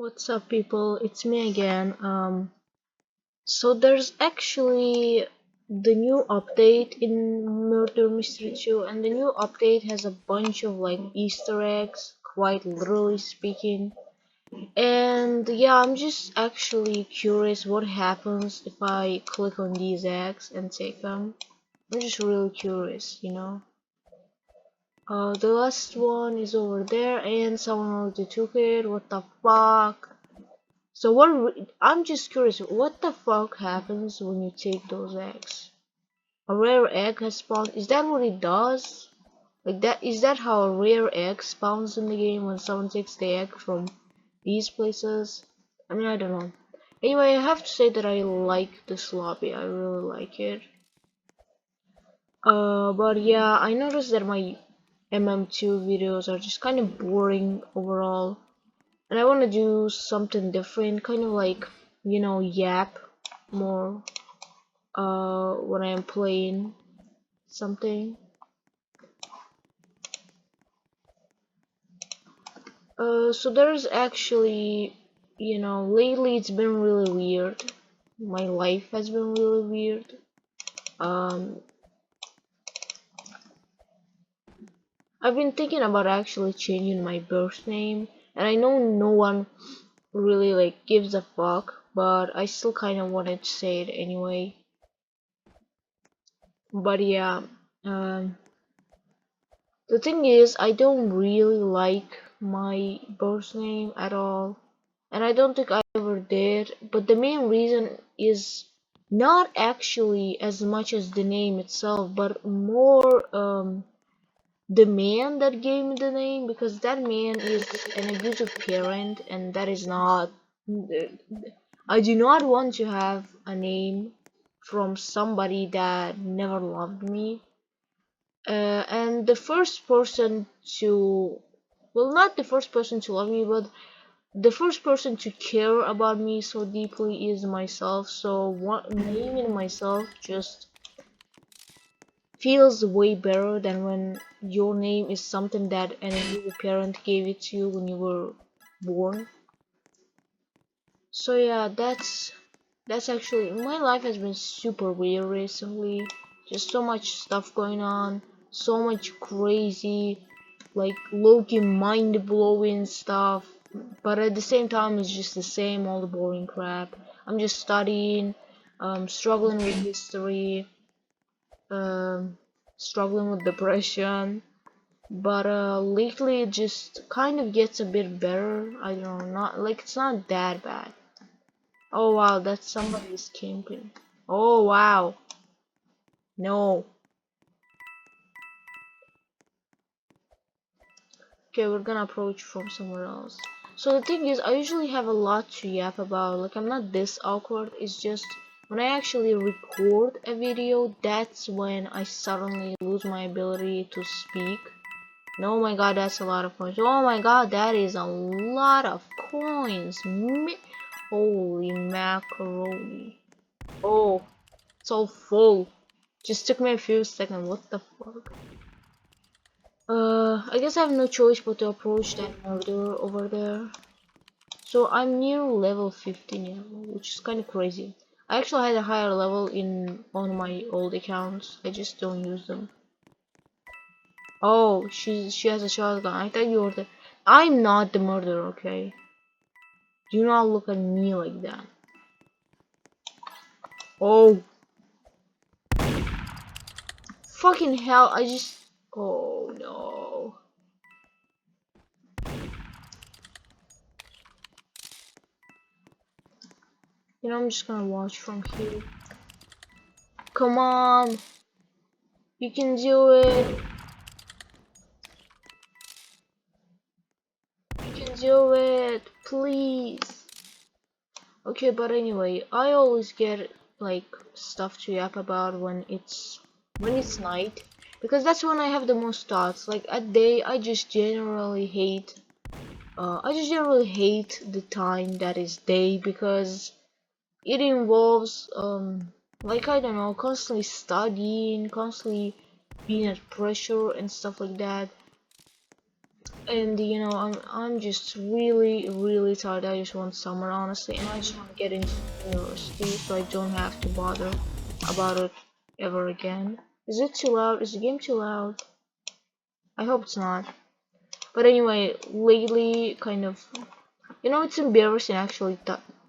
What's up, people? It's me again. So there's actually the new update in Murder Mystery 2, and the new update has a bunch of like Easter eggs, quite literally speaking. And yeah, I'm just actually curious what happens if I click on these eggs and take them. I'm just really curious. The last one is over there, and someone already took it. What the fuck? So I'm just curious, what the fuck happens when you take those eggs? A rare egg has spawned. Is that what it does? Like that? Is that how a rare egg spawns in the game when someone takes the egg from these places? I mean, I don't know. Anyway, I have to say that I like this lobby. I really like it. But yeah, I noticed that my mm2 videos are just kind of boring overall. And I want to do something different, kind of like, yap more when I am playing something. So there's actually, lately it's been really weird. My life has been really weird. Um, I've been thinking about actually changing my birth name, and I know no one really like gives a fuck, but I still kind of wanted to say it anyway. But yeah, um, the thing is, I don't really like my birth name at all, and I don't think I ever did. But the main reason is not actually as much as the name itself, but more the man that gave me the name, because that man is an abusive parent, and that is not. I do not want to have a name from somebody that never loved me. And the first person to, well, not the first person to love me, but the first person to care about me so deeply is myself. So what, naming myself just feels way better than when your name is something that an your parent gave it to you when you were born. So yeah, that's actually, my life has been super weird recently. Just so much stuff going on, so much crazy, like low-key mind-blowing stuff. But at the same time, it's just the same old boring crap. I'm just studying, struggling with history, um, struggling with depression. But lately, it just kind of gets a bit better. I don't know, not like it's not that bad. Oh wow, that's somebody's camping. Oh wow. No. Okay, we're gonna approach from somewhere else. So the thing is, I usually have a lot to yap about. Like, I'm not this awkward. It's just when I actually record a video, that's when I suddenly lose my ability to speak. Oh my god, that's a lot of coins. Oh my god, that is a lot of coins. Holy macaroni. Oh, it's all full. Just took me a few seconds. What the fuck? I guess I have no choice but to approach that murderer over there. So I'm near level 15 now, which is kind of crazy. I actually had a higher level in on my old accounts. I just don't use them. Oh, she has a shotgun. I thought you were the. I'm not the murderer, okay? Do not look at me like that. Oh, fucking hell! I just. Oh no. I'm just gonna watch from here. Come on, you can do it. You can do it, please. Okay, but anyway, I always get like stuff to yap about when it's night, because that's when I have the most thoughts. Like at day, I just generally hate the time that is day, because it involves like, I don't know, constantly studying, constantly being at pressure and stuff like that. And I'm just really tired. I just want summer, honestly, and I just want to get into university so I don't have to bother about it ever again. Is it too loud? Is the game too loud? I hope it's not. But anyway, lately, kind of, it's embarrassing actually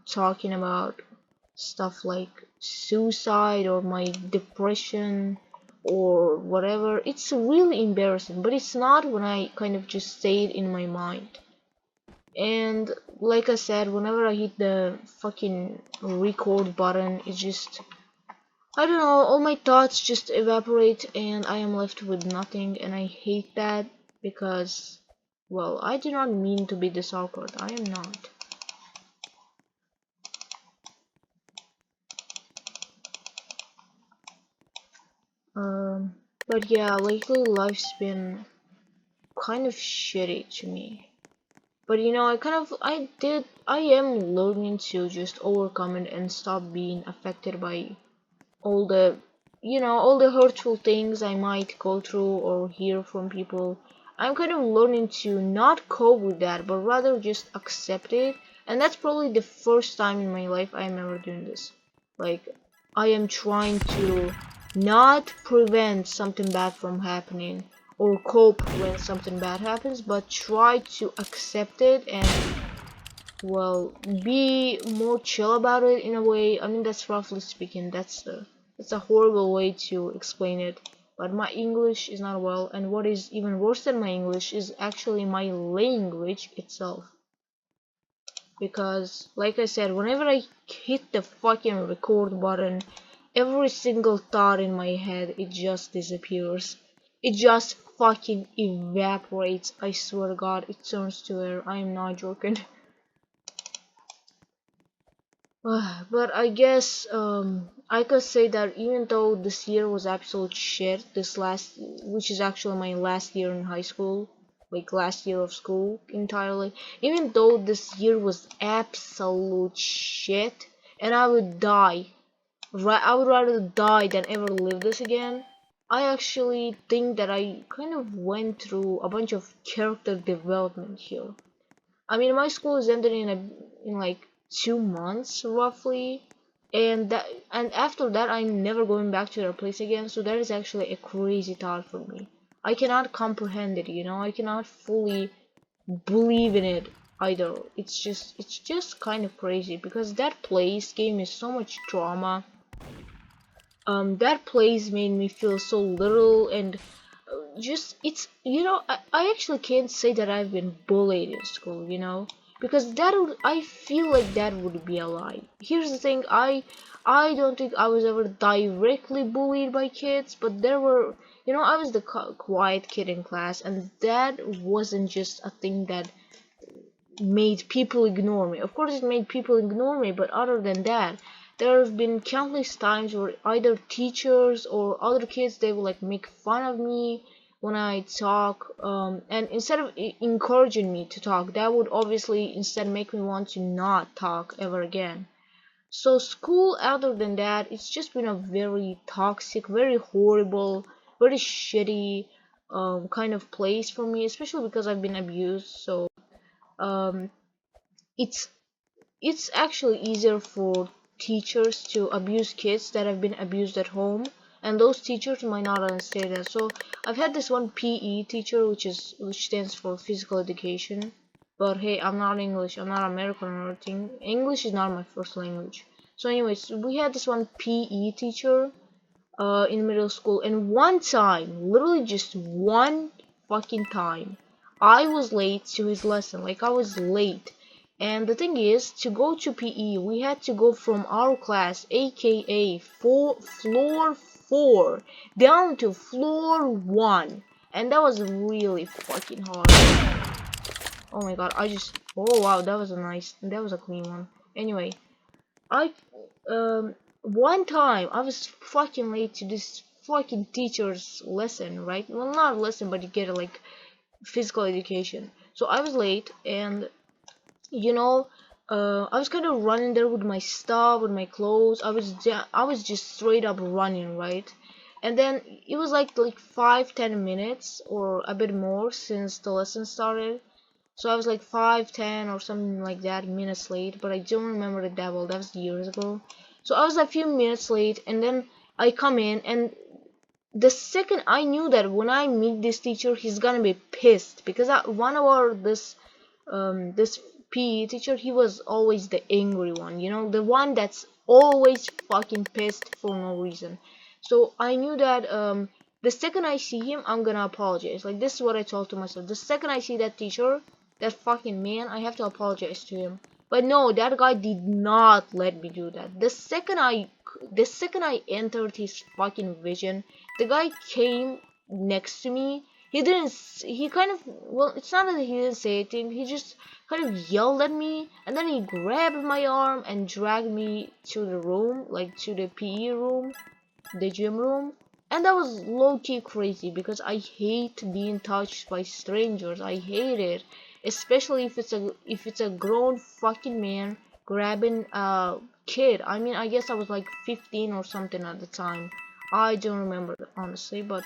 talking about stuff like suicide or my depression or whatever. It's really embarrassing, but it's not when I kind of just say it in my mind. And like I said, whenever I hit the fucking record button, it just, I don't know, all my thoughts just evaporate and I am left with nothing, and I hate that because, well, I do not mean to be this awkward. I am not. Um, but yeah, lately life's been kind of shitty to me. But I am learning to just overcome it and stop being affected by all the all the hurtful things I might go through or hear from people. I'm kind of learning to not cope with that, but rather just accept it. And that's probably the first time in my life I'm ever doing this. Like, I am trying to not prevent something bad from happening or cope when something bad happens, but try to accept it and, well, be more chill about it in a way. I mean, that's roughly speaking. That's a horrible way to explain it. But my English is not well, and what is even worse than my English is actually my language itself. Because, like I said, whenever I hit the fucking record button, every single thought in my head, it just disappears. It just fucking evaporates. I swear to God, it turns to air. I am not joking. But I guess I could say that even though this year was absolute shit, which is actually my last year in high school, like last year of school entirely, even though this year was absolute shit, and I would die, right? I would rather die than ever live this again. I actually think that I kind of went through a bunch of character development here. I mean, my school is ended in like 2 months roughly, and after that, I'm never going back to their place again. So that is actually a crazy thought for me. I cannot comprehend it. I cannot fully believe in it either. It's just kind of crazy because that place gave me so much trauma. That place made me feel so little, and just it's I actually can't say that I've been bullied in school, because I feel like that would be a lie. Here's the thing, I don't think I was ever directly bullied by kids, but there were, I was the quiet kid in class, and that wasn't just a thing that made people ignore me. Of course, it made people ignore me, but other than that, there have been countless times where either teachers or other kids, they will like make fun of me when I talk, and instead of encouraging me to talk, that would obviously instead make me want to not talk ever again. So school, other than that, it's just been a very toxic, very horrible, very shitty kind of place for me, especially because I've been abused. So um, it's it's actually easier for teachers to abuse kids that have been abused at home, and those teachers might not understand that. So I've had this one PE teacher, which stands for physical education. But hey, I'm not English, I'm not American or anything. English is not my first language. So anyways, we had this one PE teacher in middle school, and one time, literally just one fucking time, I was late to his lesson. Like, I was late. And the thing is, to go to PE, we had to go from our class, aka floor 4, down to floor 1. And that was really fucking hard. Oh my god, oh wow, that was a clean one. Anyway, I one time I was fucking late to this fucking teacher's lesson, right? Well, not a lesson, but you get like physical education. So I was late, and you know, I was kind of running there with my stuff, with my clothes. I was just straight up running, right? And then it was like 5-10 minutes or a bit more since the lesson started. So I was like 5-10 or something like that minutes late, but I don't remember it that well. That was years ago. So I was a few minutes late, and then I come in, and the second I knew that when I meet this teacher, he's gonna be pissed because one of our this PE teacher, he was always the angry one, the one that's always fucking pissed for no reason. So I knew that the second I see him, I'm gonna apologize. Like, this is what I told to myself. The second I see that teacher, that fucking man, I have to apologize to him. But no, that guy did not let me do that. The second I entered his fucking vision, the guy came next to me. He kind of, well, it's not that he didn't say anything, he just kind of yelled at me, and then he grabbed my arm and dragged me to the room, like to the PE room, the gym room. And that was low-key crazy because I hate being touched by strangers. I hate it, especially if it's a grown fucking man grabbing a kid. I mean, I guess I was like 15 or something at the time. I don't remember honestly, but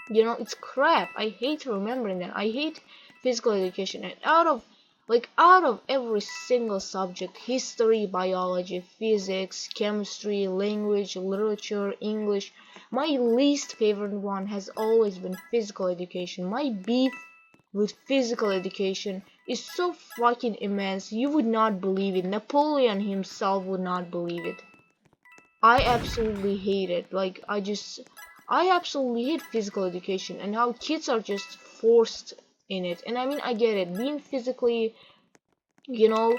it's crap. I hate remembering that. I hate physical education. And out of every single subject, history, biology, physics, chemistry, language, literature, English, my least favorite one has always been physical education. My beef with physical education is so fucking immense, you would not believe it. Napoleon himself would not believe it. I absolutely hate it. I absolutely hate physical education and how kids are just forced in it. And I mean, I get it. Being physically, you know,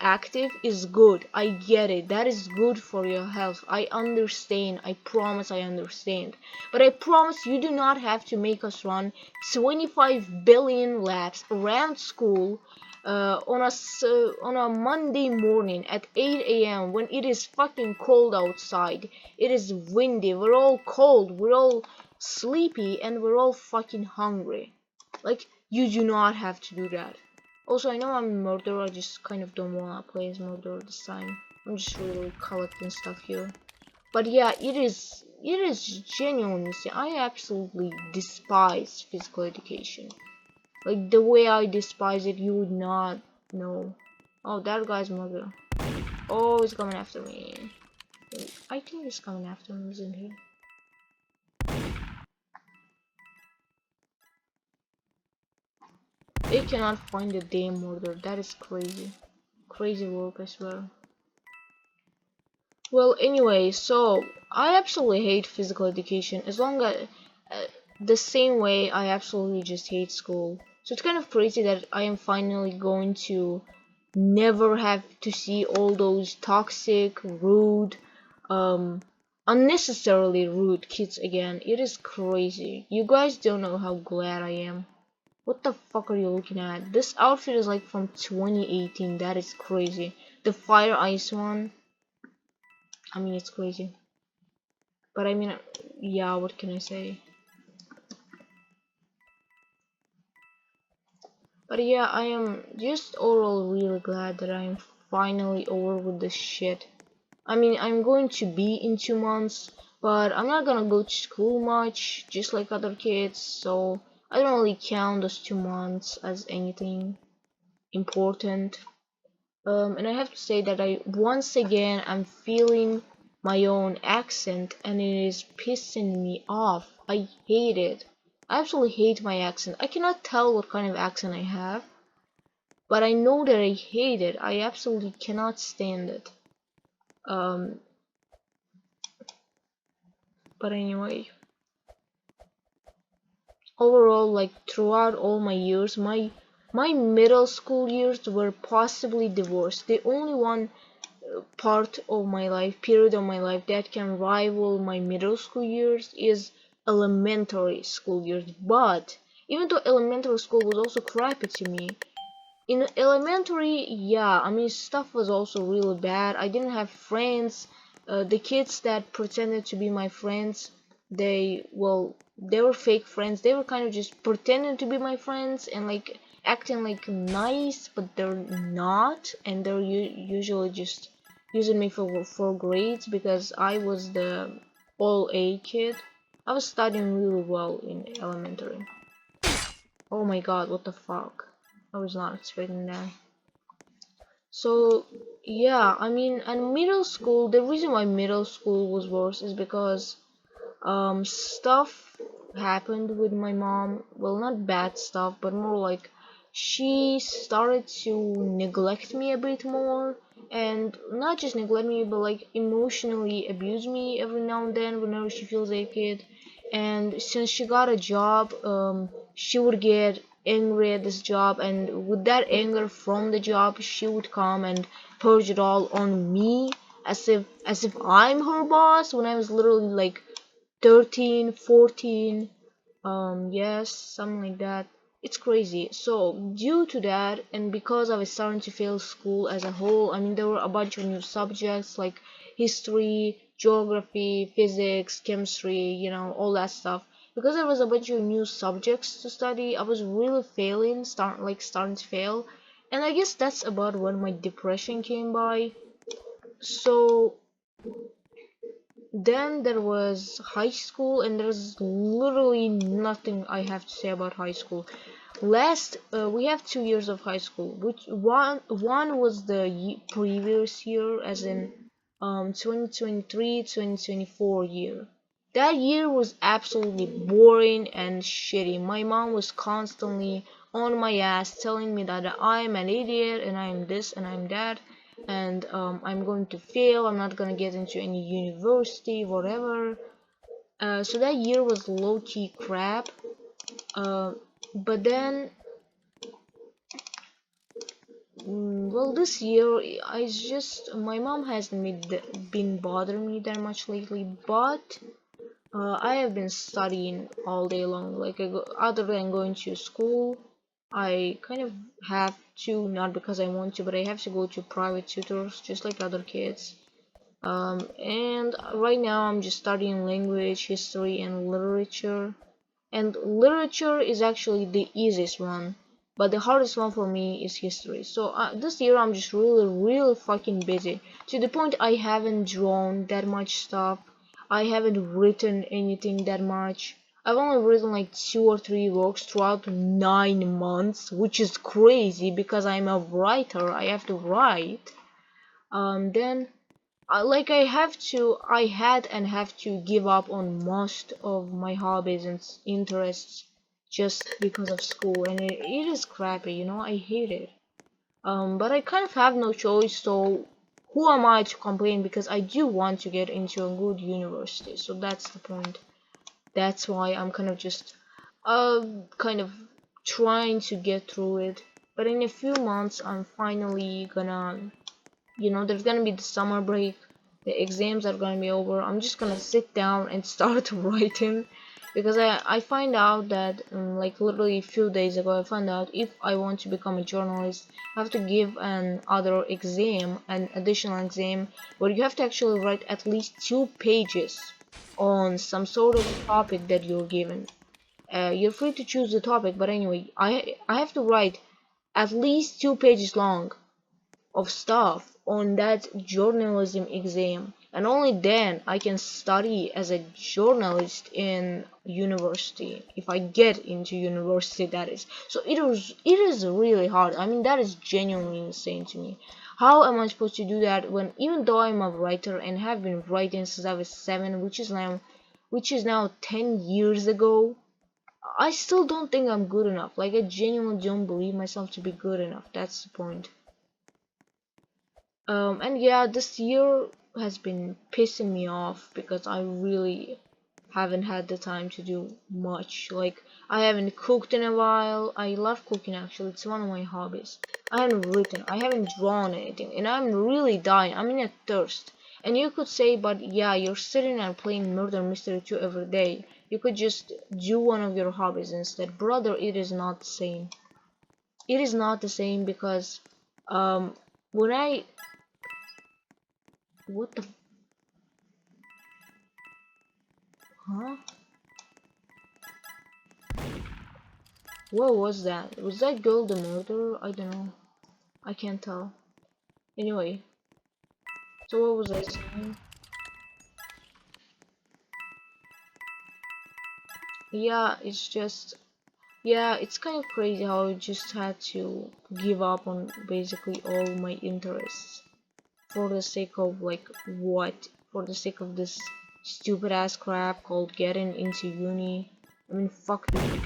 active is good. I get it. That is good for your health. I understand. I promise I understand. But I promise you do not have to make us run 25 billion laps around school on a Monday morning at 8 a.m. when it is fucking cold outside. It is windy. We're all cold. We're all sleepy, and we're all fucking hungry. Like, you do not have to do that. Also, I know I'm a murderer, I just kind of don't wanna play as murderer this time. I'm just really collecting stuff here. But yeah, it is genuinely, I absolutely despise physical education. Like, the way I despise it, you would not know. Oh, that guy's murderer. Oh, he's coming after me. I think he's coming after me, isn't he? They cannot find the damn murderer. That is crazy. Crazy work, I swear. Well, anyway, so I absolutely hate physical education as long as the same way I absolutely just hate school. So it's kind of crazy that I am finally going to never have to see all those toxic, rude, um, unnecessarily rude kids again. It is crazy. You guys don't know how glad I am. What the fuck are you looking at? This outfit is like from 2018. That is crazy. The fire ice one. I mean, it's crazy. But I mean, yeah, what can I say? But yeah, I am just overall really glad that I'm finally over with this shit. I mean, I'm going to be in 2 months, but I'm not gonna go to school much, just like other kids, so I don't really count those 2 months as anything important. And I have to say that once again I'm feeling my own accent, and it is pissing me off. I hate it. I absolutely hate my accent. I cannot tell what kind of accent I have, but I know that I hate it. I absolutely cannot stand it. Um, but anyway, overall, like throughout all my years, my middle school years were possibly the worst. The only one part of my life, period of my life that can rival my middle school years is elementary school years. But even though elementary school was also crappy to me, in elementary, yeah, I mean, stuff was also really bad. I didn't have friends. The kids that pretended to be my friends, they were fake friends. They were kind of just pretending to be my friends and like acting like nice, but they're not, and they're usually just using me for grades because I was the all A kid. I was studying really well in elementary. Oh my god, what the fuck? I was not expecting that. So yeah, I mean, and middle school, the reason why middle school was worse is because stuff happened with my mom. Well, not bad stuff, but more like she started to neglect me a bit more, and not just neglect me, but like emotionally abuse me every now and then whenever she feels like it. And since she got a job, she would get angry at this job, and with that anger from the job she would come and purge it all on me, as if I'm her boss, when I was literally like 13, 14, yes, something like that. It's crazy. So due to that, and because I was starting to fail school as a whole, I mean, there were a bunch of new subjects like history, geography, physics, chemistry, all that stuff. Because there was a bunch of new subjects to study, I was really failing, starting to fail. And I guess that's about when my depression came by. So then there was high school, and there's literally nothing I have to say about high school. We have 2 years of high school, which one was the previous year, as in 2023-2024 year. That year was absolutely boring and shitty. My mom was constantly on my ass telling me that I'm an idiot and I'm this and I'm that, and I'm going to fail, I'm not gonna get into any university, whatever. So that year was low-key crap. uh, but then well, this year I just my mom hasn't been bothering me that much lately, but I have been studying all day long. Like, other than going to school, I kind of have to, not because I want to, but I have to go to private tutors just like other kids. And right now I'm just studying language, history, and literature. And literature is actually the easiest one, but the hardest one for me is history. So this year I'm just really, really fucking busy, to the point I haven't drawn that much stuff. I haven't written anything that much. I've only written like 2 or 3 works throughout 9 months, which is crazy because I'm a writer. I have to write. Then like I had and have to give up on most of my hobbies and interests just because of school, and it is crappy, I hate it. But I kind of have no choice, so who am I to complain, because I do want to get into a good university, so that's the point. That's why I'm kind of just kind of trying to get through it. But in a few months I'm finally gonna, there's gonna be the summer break, the exams are gonna be over. I'm just gonna sit down and start writing, because I find out that like literally a few days ago I found out if I want to become a journalist I have to give an additional exam, where you have to actually write at least 2 pages on some sort of topic that you're given. You're free to choose the topic, but anyway, I have to write at least 2 pages long of stuff on that journalism exam, and only then I can study as a journalist in university, if I get into university, that is. So it is really hard. I mean, that is genuinely insane to me. How am I supposed to do that when, even though I'm a writer and have been writing since I was 7, which is now 10 years ago, I still don't think I'm good enough. Like, I genuinely don't believe myself to be good enough. That's the point. And yeah, this year has been pissing me off because I really haven't had the time to do much. Like, I haven't cooked in a while. I love cooking, actually. It's one of my hobbies. I haven't written, I haven't drawn anything, and I'm really dying. I'm in a thirst. And you could say, but yeah, you're sitting and playing Murder Mystery 2 every day. You could just do one of your hobbies instead. Brother, it is not the same. It is not the same because um when I what the huh? What was that? Was that girl the murderer? I don't know. I can't tell. Anyway, so what was I saying? yeah, it's just, yeah, it's kind of crazy how I just had to give up on basically all my interests for the sake of like what? For the sake of this stupid ass crap called getting into uni. I mean, fuck you.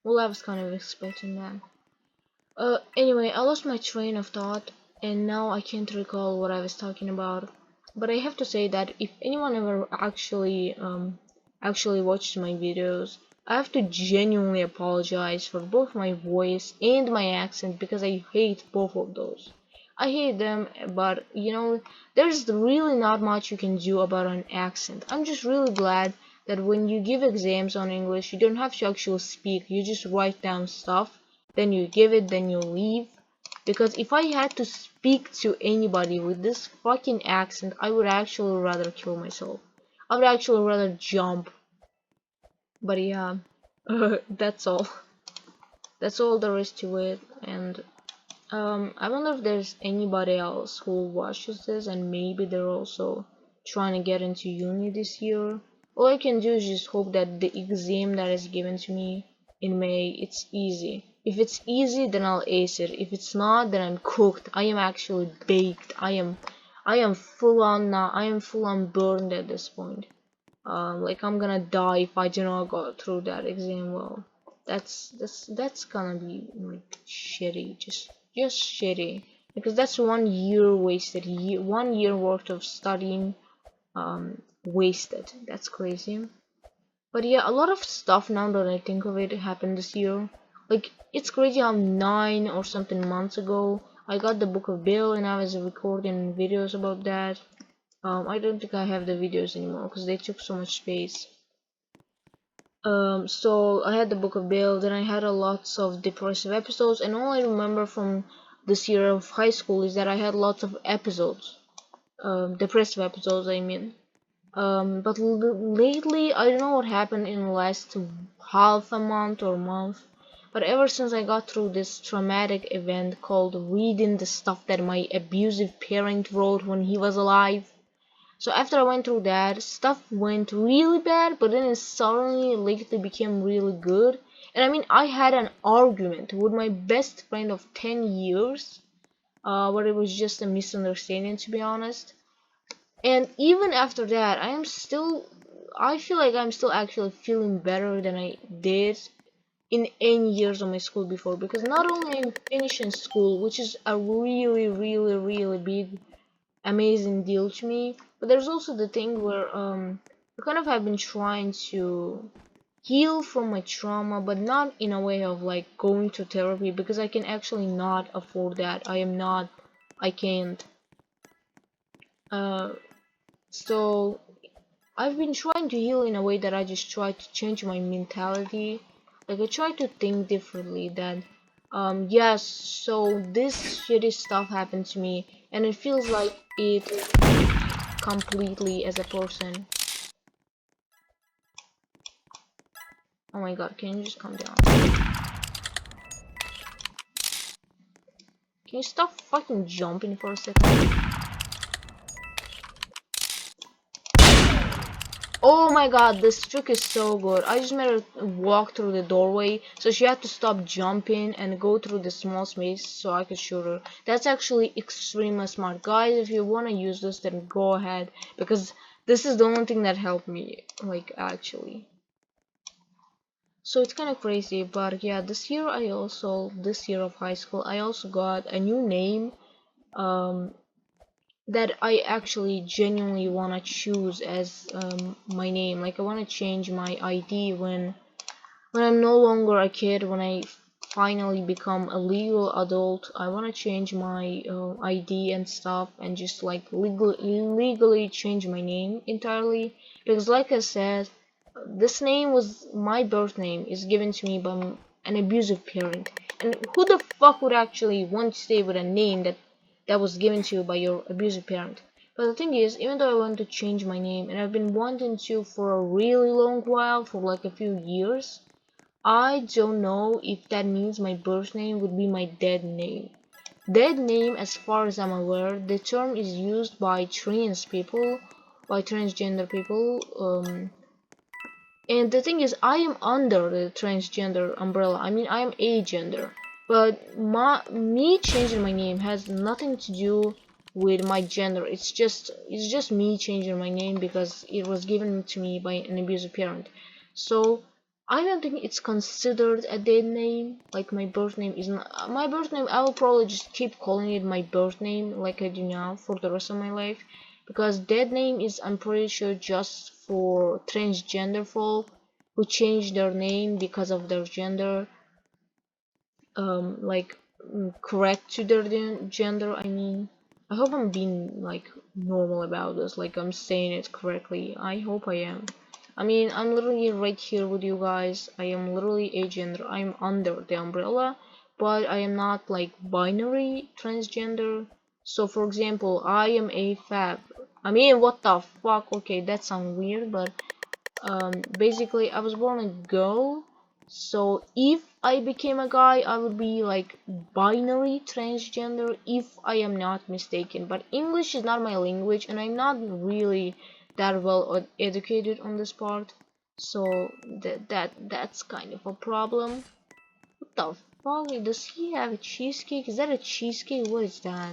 Well, I was kind of expecting that. Anyway, I lost my train of thought and now I can't recall what I was talking about. But I have to say that if anyone ever actually watched my videos, I have to genuinely apologize for both my voice and my accent because I hate both of those. I hate them, but you know, there's really not much you can do about an accent. I'm just really glad that when you give exams on English, you don't have to actually speak, you just write down stuff, then you give it, then you leave. Because if I had to speak to anybody with this fucking accent, I would actually rather kill myself. I would actually rather jump. But yeah, that's all. That's all there is to it. And I wonder if there's anybody else who watches this and maybe they're also trying to get into uni this year. All I can do is just hope that the exam that is given to me in May, it's easy. If it's easy, then I'll ace it. If it's not, then I'm cooked. I am actually baked. I am full on now. I am full on burned at this point. Like I'm gonna die if I do not go through that exam well. That's gonna be like shitty, just shitty, because that's 1 year wasted, 1 year worth of studying wasted. That's crazy. But yeah, a lot of stuff now that I think of it happened this year. Like it's crazy how 9 or something months ago I got the book of Bill and I was recording videos about that. I don't think I have the videos anymore because they took so much space. So I had the Book of Bill, then I had a lots of depressive episodes, and all I remember from this year of high school is that I had lots of episodes, depressive episodes, I mean. But lately, I don't know what happened in the last half a month or month, but ever since I got through this traumatic event called reading the stuff that my abusive parent wrote when he was alive, so after I went through that, stuff went really bad, but then it suddenly lately became really good. And I mean, I had an argument with my best friend of 10 years, but it was just a misunderstanding, to be honest. And even after that, I feel like I'm still actually feeling better than I did in any years of my school before, because not only I'm finishing school, which is a really, really, really big amazing deal to me, but there's also the thing where I kind of have been trying to heal from my trauma, but not in a way of like going to therapy, because I can actually not afford that. I can't. uh so I've been trying to heal in a way that I just try to change my mentality. Like I try to think differently, that yes, so this shitty stuff happened to me and it feels like it completely as a person. Oh my god, can you just calm down? Can you stop fucking jumping for a second? Oh my god, this trick is so good. I just made her walk through the doorway, so she had to stop jumping and go through the small space so I could shoot her. That's actually extremely smart. Guys, if you want to use this, then go ahead, because this is the only thing that helped me, like, actually. So it's kind of crazy, but yeah, this year of high school, I also got a new name, um, that I actually genuinely want to choose as my name. Like I want to change my ID when I'm no longer a kid, when I finally become a legal adult. I want to change my ID and stuff, and just like legally change my name entirely, because like I said, this name was my birth name, is given to me by an abusive parent, and who the fuck would actually want to stay with a name that was given to you by your abusive parent? But the thing is, even though I want to change my name, and I've been wanting to for a really long while, for like a few years, I don't know if that means my birth name would be my dead name. Dead name, as far as I'm aware, the term is used by trans people, by transgender people. And the thing is, I am under the transgender umbrella. I mean, I am agender. But me changing my name has nothing to do with my gender. It's just me changing my name because it was given to me by an abusive parent. So I don't think it's considered a dead name. Like my birth name is not my birth name. I will probably just keep calling it my birth name like I do now for the rest of my life, because dead name is, I'm pretty sure, just for transgender folk who change their name because of their gender, like correct to their gender. I mean, I hope I'm being like normal about this, like I'm saying it correctly. I hope I am. I mean, I'm literally right here with you guys. I am literally agender. I'm under the umbrella, but I am not like binary transgender. So for example, I am a fab. I mean, what the fuck? Okay, that sounds weird, but basically I was born a girl, so if I became a guy I would be like binary transgender if I am not mistaken. But English is not my language and I'm not really that well educated on this part, so that's kind of a problem. What the fuck, does he have a cheesecake? Is that a cheesecake? What is that?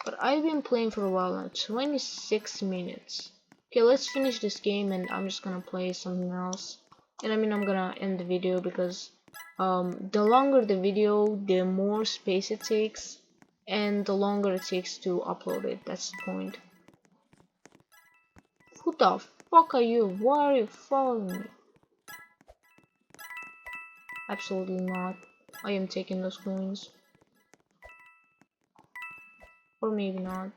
But I've been playing for a while now, 26 minutes. Okay, let's finish this game and I'm just gonna play something else. And I mean, I'm gonna end the video because the longer the video, the more space it takes, and the longer it takes to upload it. That's the point. Who the fuck are you? Why are you following me? Absolutely not. I am taking those coins. Or maybe not.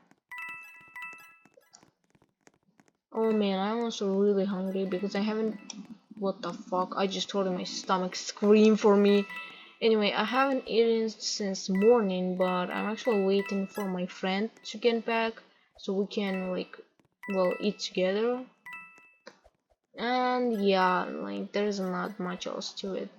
Oh man, I'm also really hungry because I haven't. What the fuck? I just heard my stomach scream for me. Anyway, I haven't eaten since morning, but I'm actually waiting for my friend to get back so we can like, well, eat together. And yeah, like there's not much else to it.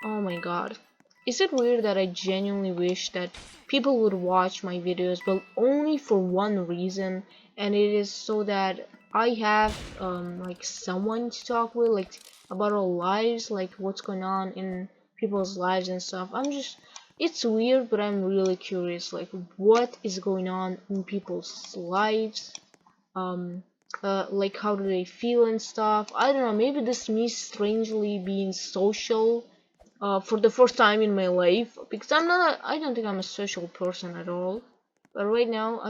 Oh my god. Is it weird that I genuinely wish that people would watch my videos, but only for one reason, and it is so that I have like someone to talk with, like about our lives, like what's going on in people's lives and stuff. It's weird, but I'm really curious, like what is going on in people's lives, um like how do they feel and stuff. I don't know, maybe this is me strangely being social for the first time in my life, because I don't think I'm a social person at all. But right now,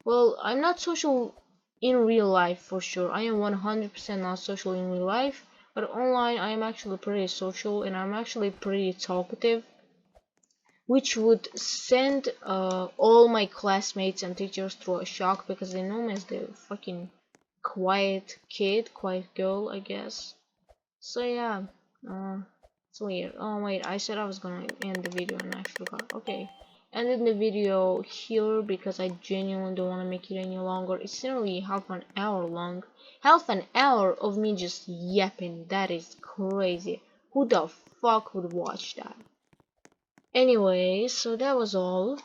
well, I'm not social in real life for sure. I am 100% not social in real life, but online I am actually pretty social and I'm actually pretty talkative, which would send all my classmates and teachers through a shock because they know me as the fucking quiet kid, quiet girl, I guess. So yeah, uh, it's weird. Oh wait, I said I was gonna end the video and I forgot. Okay, ended the video here because I genuinely don't want to make it any longer. It's nearly half an hour long. Half an hour of me just yapping. That is crazy. Who the fuck would watch that? Anyway, so that was all.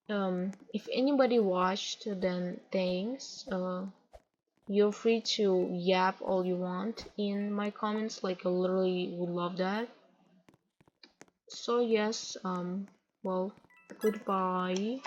If anybody watched, then thanks. You're free to yap all you want in my comments, like I literally would love that. So yes, well, goodbye.